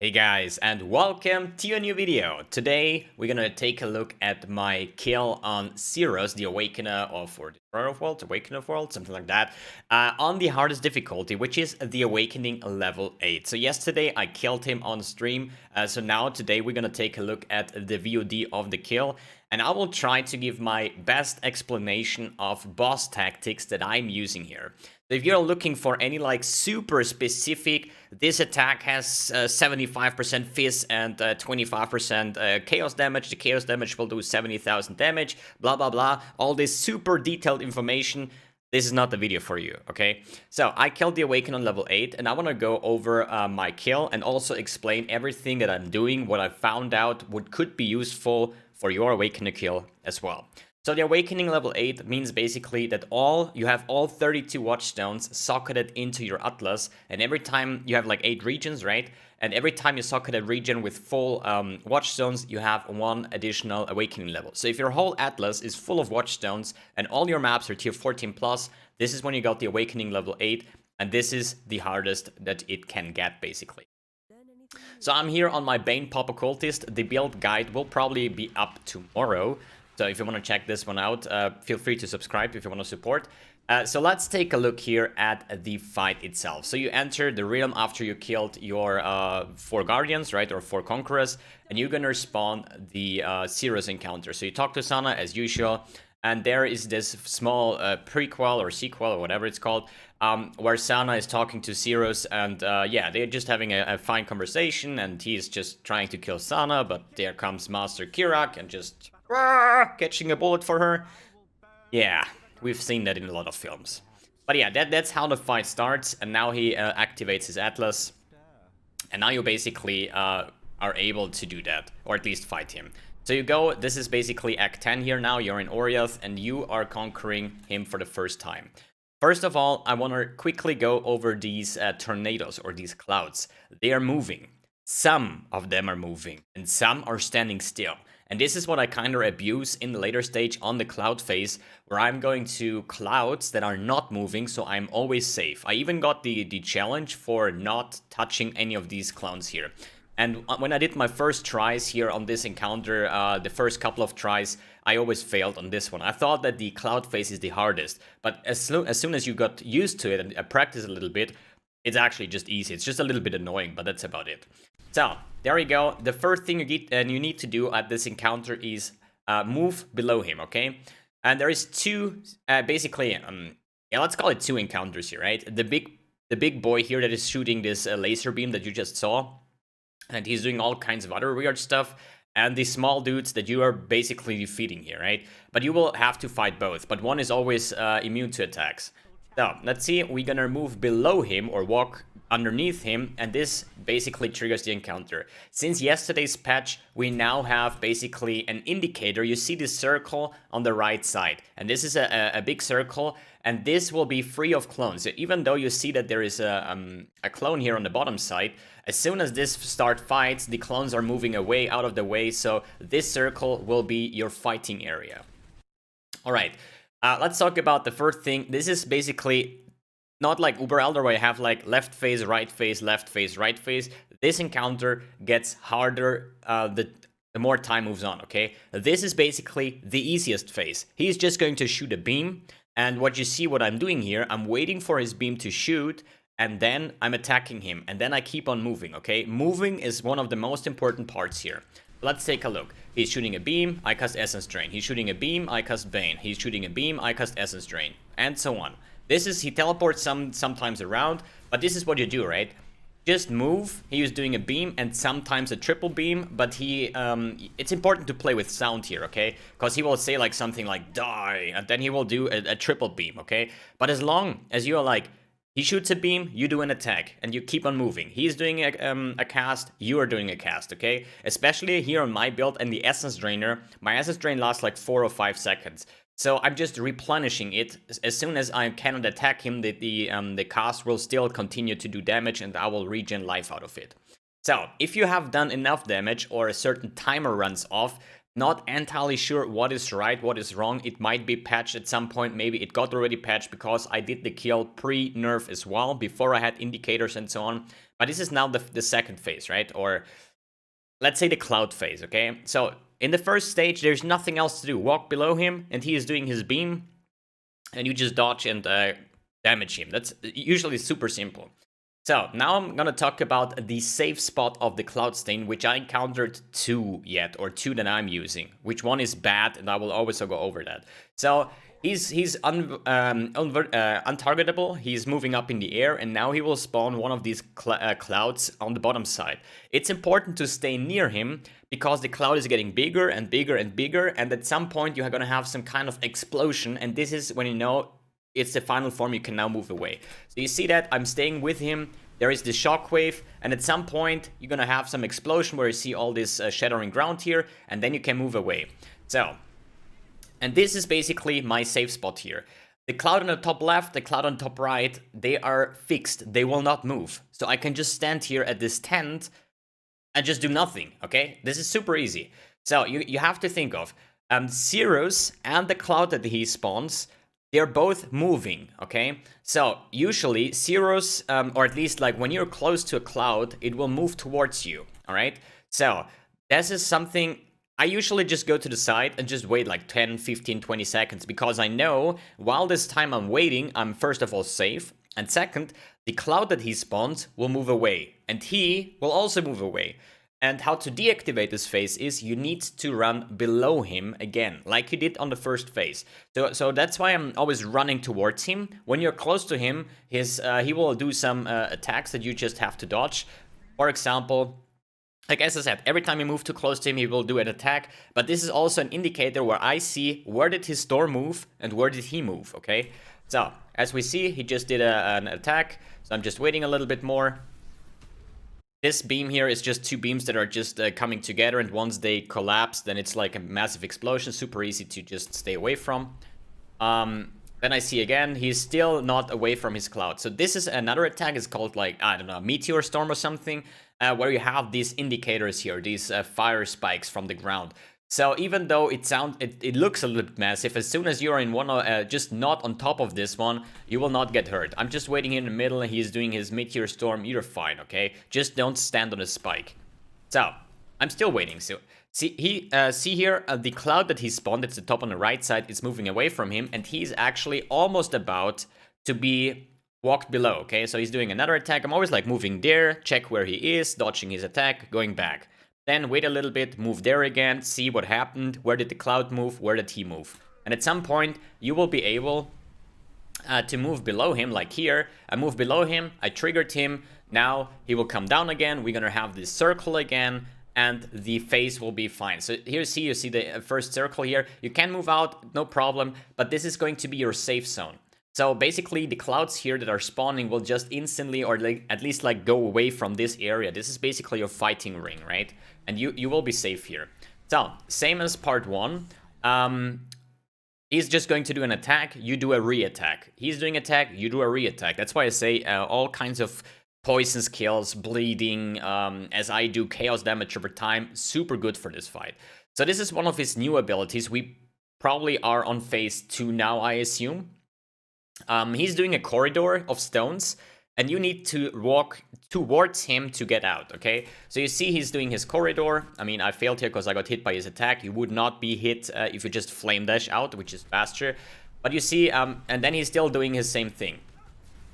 Hey guys, and welcome to a new video. Today we're gonna take a look at my kill on Sirus, the Awakener or Destroyer of Worlds, Awakener of Worlds, something like that, on the hardest difficulty, which is the Awakening level 8. So yesterday I killed him on stream, so now today we're gonna take a look at the VOD of the kill, and I will try to give my best explanation of boss tactics that I'm using here. So if you're looking for any like super specific, this attack has 75% Fizz and 25% Chaos damage, the Chaos damage will do 70,000 damage, blah blah blah, all this super detailed information, this is not the video for you, okay? So I killed the Awakener on level 8, and I want to go over my kill and also explain everything that I'm doing, what I found out, what could be useful for your Awakener kill as well. So the Awakening level 8 means basically that you have all 32 watchstones socketed into your Atlas, and every time you have like 8 regions, right? And every time you socket a region with full watchstones, you have one additional Awakening level. So if your whole Atlas is full of watchstones and all your maps are tier 14 plus, this is when you got the Awakening level 8, and this is the hardest that it can get basically. So I'm here on my Bane Pop Occultist. The build guide will probably be up tomorrow. So if you want to check this one out, feel free to subscribe if you want to support. So let's take a look here at the fight itself. So you enter the realm after you killed your 4 guardians, right, or 4 conquerors, and you're gonna spawn the Sirus encounter. So you talk to Sana as usual, and there is this small prequel or sequel or whatever it's called, where Sana is talking to Sirus, and yeah, they're just having a fine conversation, and he's just trying to kill Sana, but there comes Master Kirak and just catching a bullet for her. Yeah, we've seen that in a lot of films. But yeah, that's how the fight starts, and now he activates his Atlas, and now you basically are able to do that, or at least fight him. So you go, this is basically Act 10 here now, you're in Oriath, and you are conquering him for the first time. First of all, I want to quickly go over these tornadoes, or these clouds. They are moving. Some of them are moving, and some are standing still. And this is what I kind of abuse in the later stage on the cloud phase, where I'm going to clouds that are not moving, so I'm always safe. I even got the challenge for not touching any of these clowns here. And when I did my first tries here on this encounter, the first couple of tries, I always failed on this one. I thought that the cloud phase is the hardest, but as soon as you got used to it and practice a little bit, it's actually just easy. It's just a little bit annoying, but that's about it. So, there you go. The first thing you need to do at this encounter is move below him, okay? And there is two, basically, yeah, let's call it 2 encounters here, right? The big boy here that is shooting this laser beam that you just saw, and he's doing all kinds of other weird stuff, and the small dudes that you are basically defeating here, right? But you will have to fight both, but one is always immune to attacks. So, let's see, we're gonna move below him, or walk underneath him, and this basically triggers the encounter. Since yesterday's patch, we now have basically an indicator. You see this circle on the right side, and this is a big circle, and this will be free of clones. So even though you see that there is a clone here on the bottom side, as soon as this start fights, the clones are moving away, out of the way, so this circle will be your fighting area. Alright, let's talk about the first thing. This is basically not like Uber Elder where you have like left phase, right phase, left phase, right phase. This encounter gets harder the more time moves on, okay? This is basically the easiest phase. He's just going to shoot a beam, and what you see what I'm doing here, I'm waiting for his beam to shoot, and then I'm attacking him, and then I keep on moving, okay? Moving is one of the most important parts here. Let's take a look. He's shooting a beam, I cast Essence Drain. He's shooting a beam, I cast Bane. He's shooting a beam, I cast Essence Drain, and so on. This is, he teleports sometimes around, but this is what you do, right? Just move. He was doing a beam and sometimes a triple beam, but it's important to play with sound here, okay? Because he will say like something like, die, and then he will do a triple beam, okay? But as long as you are like, he shoots a beam, you do an attack, and you keep on moving. He's doing a cast, you are doing a cast, okay? Especially here on my build and the Essence Drainer, my Essence Drain lasts like 4 or 5 seconds. So I'm just replenishing it. As soon as I cannot attack him, the cast will still continue to do damage, and I will regen life out of it. So if you have done enough damage or a certain timer runs off, Not entirely sure what is right, what is wrong. It might be patched at some point. Maybe it got already patched because I did the kill pre-nerf as well, before I had indicators and so on. But this is now the second phase, right? Or let's say the cloud phase, okay? So in the first stage, there's nothing else to do. Walk below him, and he is doing his beam, and you just dodge and damage him. That's usually super simple. So now I'm gonna talk about the safe spot of the Cloud Stain, which I encountered two that I'm using. Which one is bad, and I will always go over that. So he's untargetable. He's moving up in the air, and now he will spawn one of these clouds on the bottom side. It's important to stay near him because the cloud is getting bigger and bigger and bigger, and at some point you're gonna have some kind of explosion, and this is when you know it's the final form. You can now move away. So you see that I'm staying with him. There is the shockwave, and at some point you're gonna have some explosion where you see all this shattering ground here, and then you can move away. So, and this is basically my safe spot here. The cloud on the top left, the cloud on the top right, they are fixed. They will not move. So I can just stand here at this tent and just do nothing, okay? This is super easy. So you have to think of Sirus and the cloud that he spawns. They're both moving, okay? So usually Sirus, or at least like when you're close to a cloud, it will move towards you, all right? So this is something I usually just go to the side and just wait like 10, 15, 20 seconds because I know while this time I'm waiting, I'm first of all safe, and second, the cloud that he spawns will move away, and he will also move away. And how to deactivate this phase is you need to run below him again, like you did on the first phase. So that's why I'm always running towards him. When you're close to him, he will do some attacks that you just have to dodge. For example, like as I said, every time you move too close to him, he will do an attack. But this is also an indicator where I see where did his storm move and where did he move, okay? So, as we see, he just did an attack. So I'm just waiting a little bit more. This beam here is just two beams that are just coming together, and once they collapse, then it's like a massive explosion, super easy to just stay away from. Then I see again, he's still not away from his cloud. So this is another attack, it's called like, I don't know, meteor storm or something, where you have these indicators here, these fire spikes from the ground. So even though it looks a little bit massive, as soon as you're in one, just not on top of this one, you will not get hurt. I'm just waiting in the middle, and he's doing his meteor storm. You're fine, okay? Just don't stand on a spike. So I'm still waiting. So see here the cloud that he spawned. It's the top on the right side. It's moving away from him, and he's actually almost about to be walked below. Okay, so he's doing another attack. I'm always like moving there, check where he is, dodging his attack, going back. Then wait a little bit, move there again, see what happened, where did the cloud move, where did he move. And at some point, you will be able to move below him, like here. I move below him, I triggered him, now he will come down again, we're gonna have this circle again, and the phase will be fine. So here you see the first circle here. You can move out, no problem, but this is going to be your safe zone. So basically the clouds here that are spawning will just instantly, or like at least like go away from this area. This is basically your fighting ring, right? And you will be safe here. So same as part one. He's just going to do an attack, you do a re-attack. He's doing attack, you do a re-attack. That's why I say all kinds of poison skills, bleeding, as I do chaos damage over time, super good for this fight. So this is one of his new abilities. We probably are on phase 2 now, I assume. He's doing a corridor of stones, and you need to walk towards him to get out, okay? So you see he's doing his corridor. I mean, I failed here because I got hit by his attack. You would not be hit if you just flame dash out, which is faster. But you see, and then he's still doing his same thing.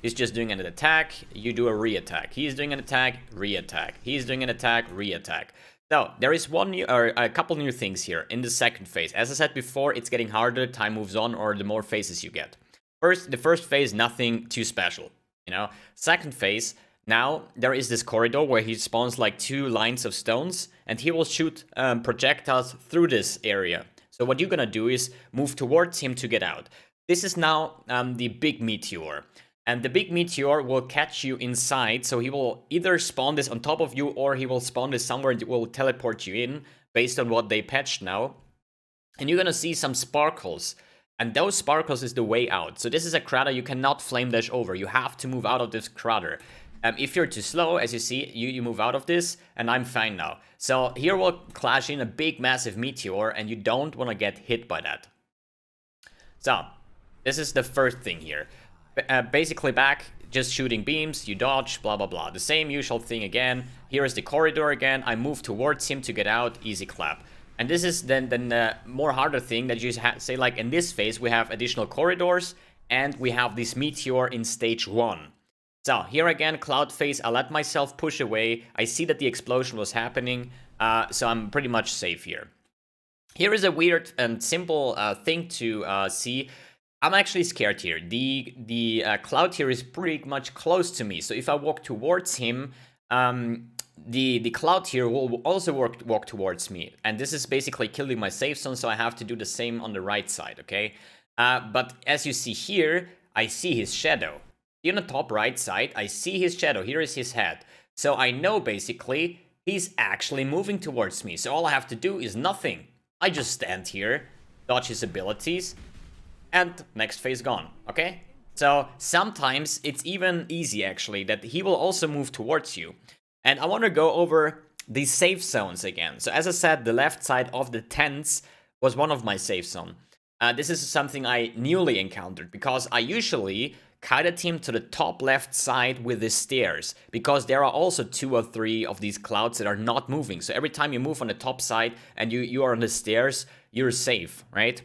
He's just doing an attack, you do a re-attack. He's doing an attack, re-attack. He's doing an attack, re-attack. So, there is a couple new things here in the second phase. As I said before, it's getting harder, time moves on, or the more phases you get. The first phase, nothing too special, you know. Second phase, now there is this corridor where he spawns like 2 lines of stones, and he will shoot projectiles through this area. So what you're gonna do is move towards him to get out. This is now the big meteor, and the big meteor will catch you inside, so he will either spawn this on top of you, or he will spawn this somewhere that will teleport you in, based on what they patched now. And you're gonna see some sparkles. And those sparkles is the way out. So this is a crater you cannot flame dash over. You have to move out of this crater. If you're too slow, as you see, you move out of this, and I'm fine now. So here we'll clash in a big, massive meteor, and you don't want to get hit by that. So, this is the first thing here. Basically back, just shooting beams, you dodge, blah, blah, blah. The same usual thing again. Here is the corridor again. I move towards him to get out, easy clap. And this is then the more harder thing that you say, like in this phase, we have additional corridors, and we have this meteor in stage 1. So here again, cloud phase, I let myself push away. I see that the explosion was happening, so I'm pretty much safe here. Here is a weird and simple thing to see. I'm actually scared here. The cloud here is pretty much close to me, so if I walk towards him, the cloud here will also walk towards me, and this is basically killing my safe zone, so I have to do the same on the right side, okay? But as you see here, I see his shadow. On the top right side, I see his shadow. Here is his head. So I know basically he's actually moving towards me. So all I have to do is nothing. I just stand here, dodge his abilities, and next phase gone, okay? So sometimes it's even easy actually that he will also move towards you. And I want to go over the safe zones again. So as I said, the left side of the tents was one of my safe zones. This is something I newly encountered because I usually kite a team to the top left side with the stairs, because there are also 2 or 3 of these clouds that are not moving. So every time you move on the top side and you are on the stairs, you're safe, right?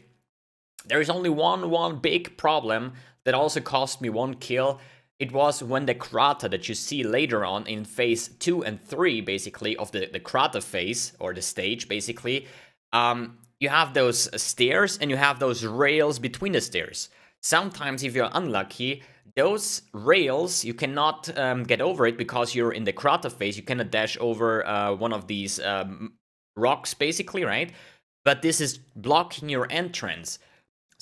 There is only one big problem that also cost me 1 kill. It was when the crater that you see later on in phase 2 and 3, basically, of the crater phase, or the stage, basically, you have those stairs and you have those rails between the stairs. Sometimes, if you're unlucky, those rails, you cannot get over it because you're in the crater phase. You cannot dash over one of these rocks, basically, right? But this is blocking your entrance.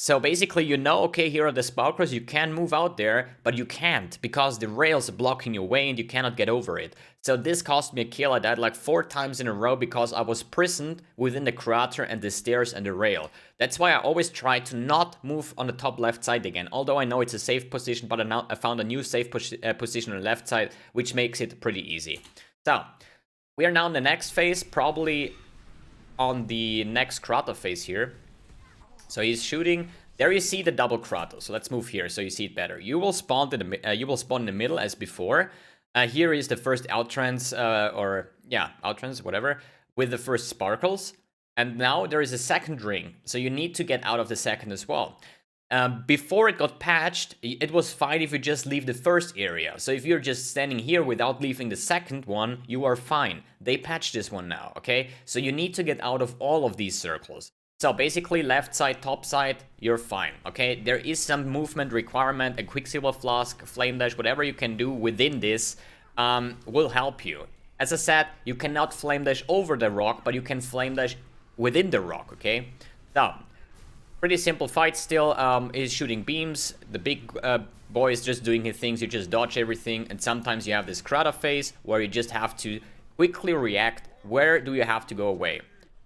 So basically, you know, okay, here are the sparklers, you can move out there, but you can't because the rails are blocking your way and you cannot get over it. So this cost me a kill. I died like 4 times in a row because I was prisoned within the crater and the stairs and the rail. That's why I always try to not move on the top left side again, although I know it's a safe position, but I found a new safe position on the left side, which makes it pretty easy. So, we are now in the next phase, probably on the next crater phase here. So he's shooting. There you see the double crater. So let's move here so you see it better. You will spawn in the middle as before. Here is the first outtrans, outtrans, whatever, with the first sparkles. And now there is a second ring. So you need to get out of the second as well. Before it got patched, it was fine if you just leave the first area. So if you're just standing here without leaving the second one, you are fine. They patched this one now, okay? So you need to get out of all of these circles. So basically left side, top side, you're fine, okay? There is some movement requirement, a Quicksilver Flask, Flame Dash, whatever you can do within this will help you. As I said, you cannot Flame Dash over the rock, but you can Flame Dash within the rock, okay? So, pretty simple fight still, is shooting beams, the big boy is just doing his things, you just dodge everything, and sometimes you have this crater phase where you just have to quickly react, where do you have to go away?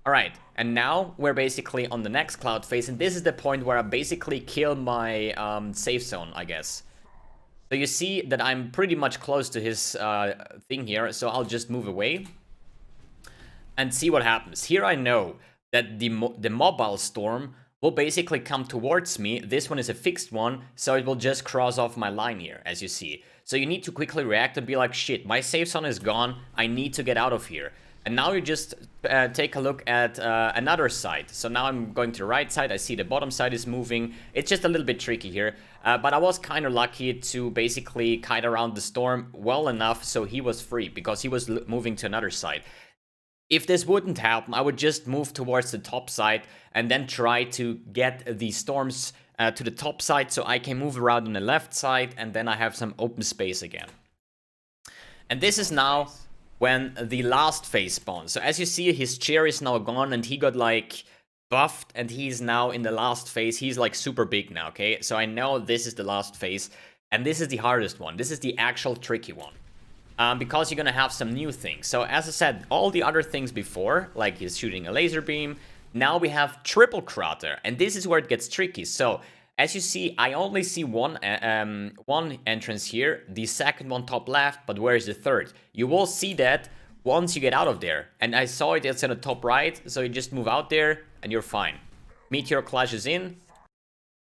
Alright, and now we're basically on the next cloud phase, and this is the point where I basically kill my safe zone, I guess. So you see that I'm pretty much close to his thing here, so I'll just move away and see what happens. Here I know that the mobile storm will basically come towards me. This one is a fixed one, so it will just cross off my line here, as you see. So you need to quickly react and be like, shit, my safe zone is gone, I need to get out of here. And now you just take a look at another side. So now I'm going to the right side. I see the bottom side is moving. It's just a little bit tricky here. But I was kind of lucky to basically kite around the storm well enough so he was free, because he was moving to another side. If this wouldn't happen, I would just move towards the top side and then try to get the storms to the top side so I can move around on the left side, and then I have some open space again. And this is now when the last phase spawns. So as you see, his chair is now gone and he got like buffed, and he's now in the last phase. He's like super big now, okay? So I know this is the last phase, and this is the hardest one. This is the actual tricky one. Because you're gonna have some new things. So as I said, all the other things before, like he's shooting a laser beam, now we have triple crater, and this is where it gets tricky. So As you see, I only see one entrance here, the second one top left, but where is the third? You will see that once you get out of there. And I saw it's in the top right, so you just move out there and you're fine. Meteor clashes in,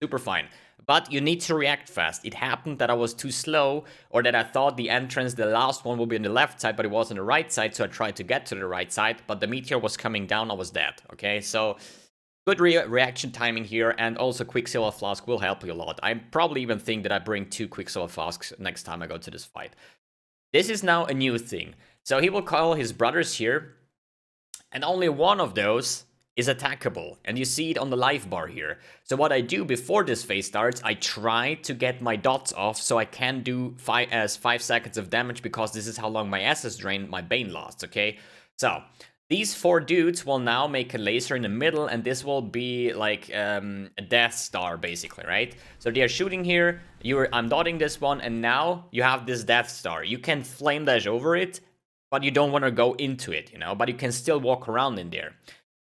super fine. But you need to react fast. It happened that I was too slow, or that I thought the entrance, the last one, would be on the left side, but it was on the right side, so I tried to get to the right side, but the meteor was coming down, I was dead, okay? So, good reaction timing here, and also Quicksilver Flask will help you a lot. I probably even think that I bring 2 Quicksilver Flasks next time I go to this fight. This is now a new thing. So he will call his brothers here, and only one of those is attackable, and you see it on the life bar here. So what I do before this phase starts, I try to get my dots off so I can do 5 seconds of damage, because this is how long my SS drain, my Bane lasts, okay? So, these 4 dudes will now make a laser in the middle, and this will be like a Death Star, basically, right? So they are shooting here, I'm dotting this one, and now you have this Death Star. You can flame dash over it, but you don't want to go into it, you know? But you can still walk around in there.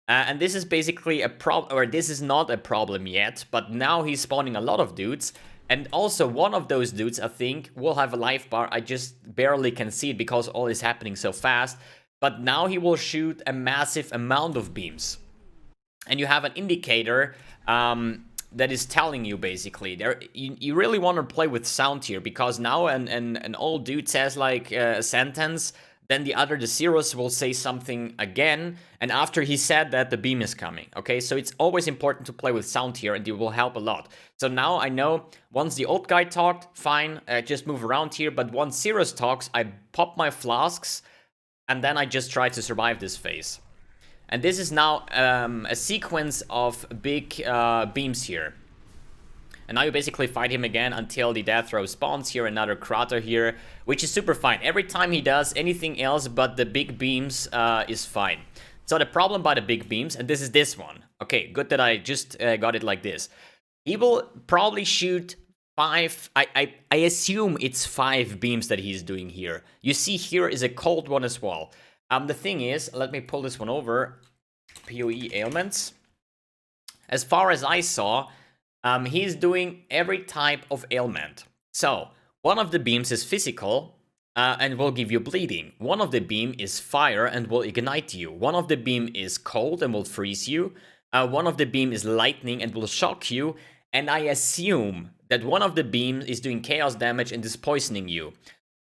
And this is basically a problem, or this is not a problem yet, but now he's spawning a lot of dudes. And also one of those dudes, I think, will have a life bar. I just barely can see it because all is happening so fast. But now he will shoot a massive amount of beams. And you have an indicator that is telling you, basically. You really want to play with sound here, because now an old dude says like a sentence, then the Sirus will say something again, and after he said that, the beam is coming, okay? So it's always important to play with sound here, and it will help a lot. So now I know, once the old guy talked, fine, just move around here, but once Sirus talks, I pop my flasks, and then I just try to survive this phase. And this is now a sequence of big beams here. And now you basically fight him again until the death row spawns here, another crater here, which is super fine. Every time he does anything else but the big beams is fine. So the problem by the big beams, and this is this one. Okay, good that I just got it like this. He will probably shoot 5, I assume it's 5 beams that he's doing here. You see here is a cold one as well. The thing is, let me pull this one over. PoE ailments. As far as I saw, he's doing every type of ailment. So, one of the beams is physical and will give you bleeding. One of the beam is fire and will ignite you. One of the beam is cold and will freeze you. One of the beam is lightning and will shock you. And I assume that one of the beams is doing chaos damage and is poisoning you.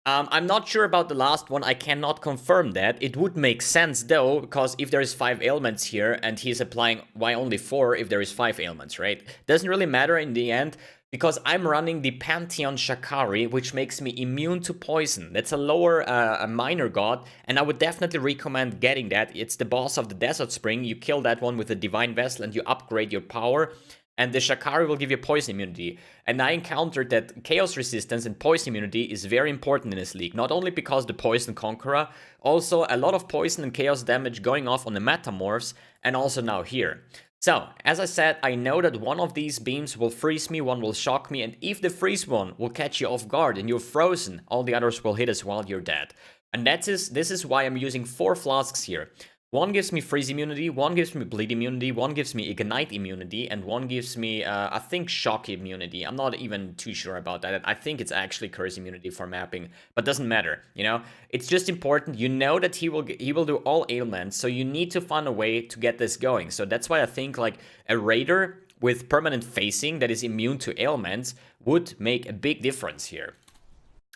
I'm not sure about the last one, I cannot confirm that. It would make sense though, because if there is 5 ailments here and he's applying, why only 4 if there is 5 ailments, right? Doesn't really matter in the end, because I'm running the Pantheon Shakari, which makes me immune to poison. That's a lower, a minor god, and I would definitely recommend getting that. It's the boss of the Desert Spring. You kill that one with a Divine Vessel and you upgrade your power. And the Shakari will give you poison immunity. And I encountered that chaos resistance and poison immunity is very important in this league. Not only because the poison conqueror, also a lot of poison and chaos damage going off on the metamorphs, and also now here. So, as I said, I know that one of these beams will freeze me, one will shock me, and if the freeze one will catch you off guard and you're frozen, all the others will hit as well, you're dead. And this is why I'm using 4 flasks here. One gives me freeze immunity, one gives me bleed immunity, one gives me ignite immunity, and one gives me, I think, shock immunity. I'm not even too sure about that. I think it's actually curse immunity for mapping, but doesn't matter, you know? It's just important. You know that he will do all ailments, so you need to find a way to get this going. So that's why I think, like, a raider with permanent facing that is immune to ailments would make a big difference here.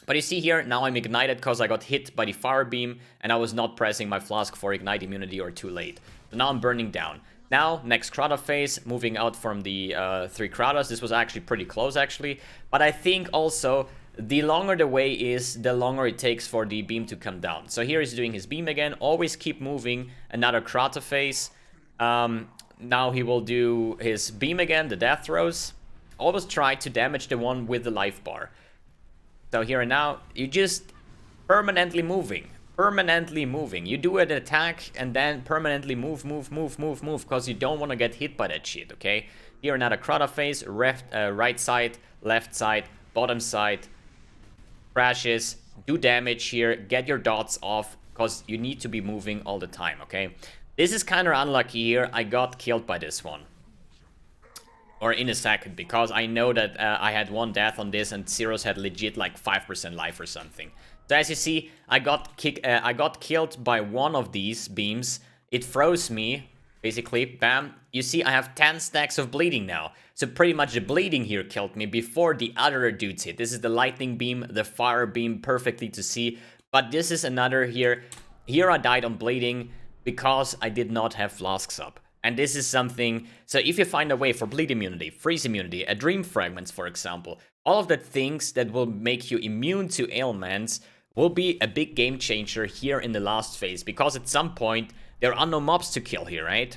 But you see here, now I'm ignited because I got hit by the fire beam and I was not pressing my flask for ignite immunity or too late. So now I'm burning down. Now, next Krata phase, moving out from the 3 Kratas. This was actually pretty close, actually. But I think also, the longer the way is, the longer it takes for the beam to come down. So here he's doing his beam again. Always keep moving. Another Krata phase. Now he will do his beam again, the death throws. Always try to damage the one with the life bar. So here and now, you just permanently moving. You do an attack and then permanently move, because you don't want to get hit by that shit, okay? Here another Krata phase, right side, left side, bottom side, crashes, do damage here, get your dots off, because you need to be moving all the time, okay? This is kind of unlucky here, I got killed by this one. or in a second, because I know that I had 1 death on this and Sirus had legit like 5% life or something. So as you see, I got killed by one of these beams. It froze me, basically, bam. You see, I have 10 stacks of bleeding now. So pretty much the bleeding here killed me before the other dudes hit. This is the lightning beam, the fire beam, perfectly to see. But this is another here. Here I died on bleeding because I did not have flasks up. And this is something, so if you find a way for bleed immunity, freeze immunity, a dream fragments, for example, all of the things that will make you immune to ailments will be a big game changer here in the last phase, because at some point there are no mobs to kill here, right?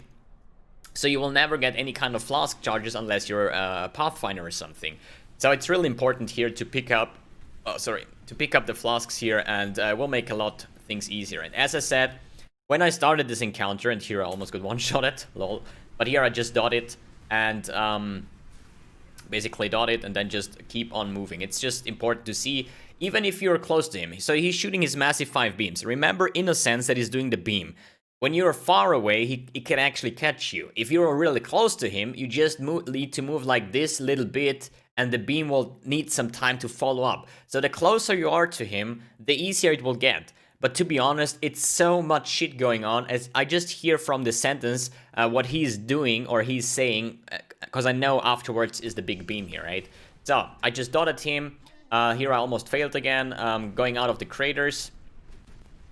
So you will never get any kind of flask charges unless you're a Pathfinder or something. So it's really important here to pick up, to pick up the flasks here, and will make a lot of things easier. And as I said, when I started this encounter, and here I almost got one-shotted, lol, but here I just dot it, and basically dot it, and then just keep on moving. It's just important to see, even if you're close to him. So he's shooting his massive 5 beams. Remember, in a sense, that he's doing the beam. When you're far away, he can actually catch you. If you're really close to him, you just need to move like this little bit, and the beam will need some time to follow up. So the closer you are to him, the easier it will get. But to be honest, it's so much shit going on, as I just hear from the sentence what he's doing or he's saying, because I know afterwards is the big beam here, right? So I just dotted him. Here I almost failed again, going out of the craters.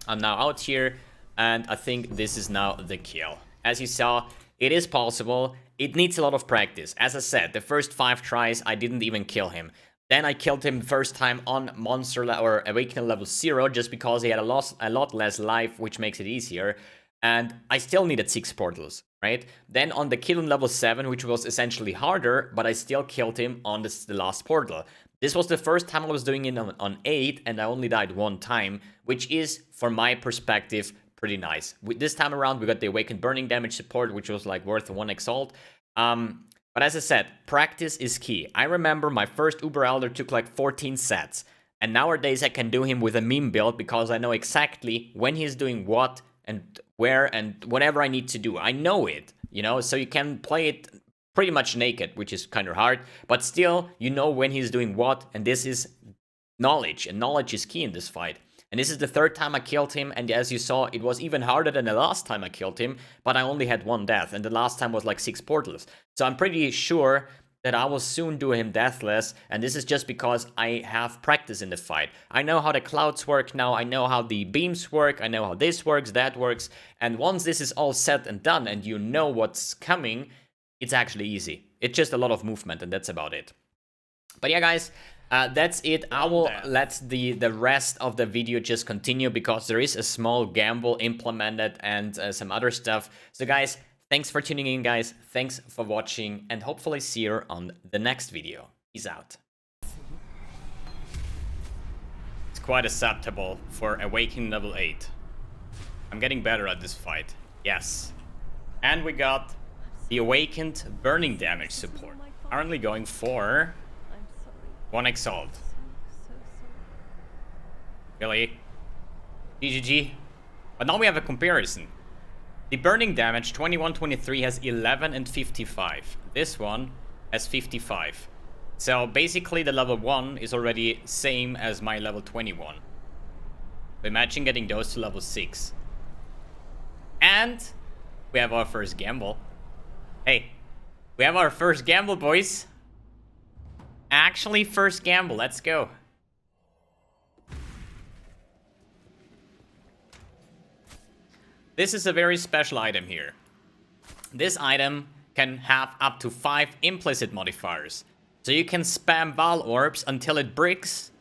I'm now out here, and I think this is now the kill. As you saw, it is possible. It needs a lot of practice. As I said, the first 5 tries, I didn't even kill him. Then I killed him first time on monster or Awakener level 0, just because he had a lot less life, which makes it easier. And I still needed 6 portals, right? Then on the kill on level 7, which was essentially harder, but I still killed him on the last portal. This was the first time I was doing it on 8, and I only died 1 time, which is, from my perspective, pretty nice. This time around, we got the Awakened Burning Damage support, which was like worth 1 Exalt. But as I said, practice is key. I remember my first Uber Elder took like 14 sets. And nowadays I can do him with a meme build, because I know exactly when he's doing what and where and whatever I need to do. I know it, you know, so you can play it pretty much naked, which is kind of hard. But still, you know when he's doing what, and this is knowledge. And knowledge is key in this fight. And this is the 3rd time I killed him, and as you saw, it was even harder than the last time I killed him, but I only had 1 death, and the last time was like 6 portals. So I'm pretty sure that I will soon do him deathless, and this is just because I have practice in the fight. I know how the clouds work now, I know how the beams work, I know how this works, that works, and once this is all set and done, and you know what's coming, it's actually easy. It's just a lot of movement, and that's about it. But yeah, guys, that's it. I will let the rest of the video just continue, because there is a small gamble implemented and some other stuff. So guys, thanks for tuning in, guys. Thanks for watching, and hopefully see you on the next video. Peace out. It's quite acceptable for Awakening level 8. I'm getting better at this fight. Yes. And we got the Awakened Burning Damage support. Currently going for 1 Exalt. Really? GGG. But now we have a comparison. The burning damage 21-23 has 11 and 55. This one has 55. So basically the level 1 is already same as my level 21. Imagine getting those to level 6. And we have our first gamble. Hey, we have our first gamble, boys. Actually, first gamble. Let's go. This is a very special item here. This item can have up to 5 implicit modifiers. So you can spam Val Orbs until it bricks,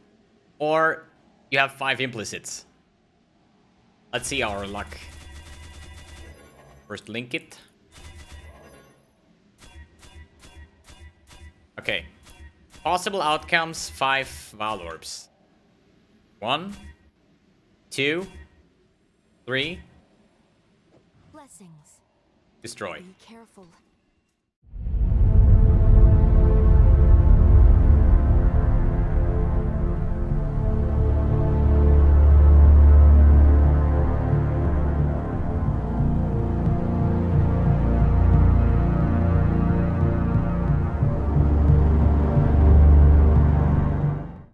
or you have 5 implicits. Let's see our luck. First link it. Okay. Possible outcomes, 5 Val Orbs. 1, 2, 3. Blessings. Destroy. Be careful.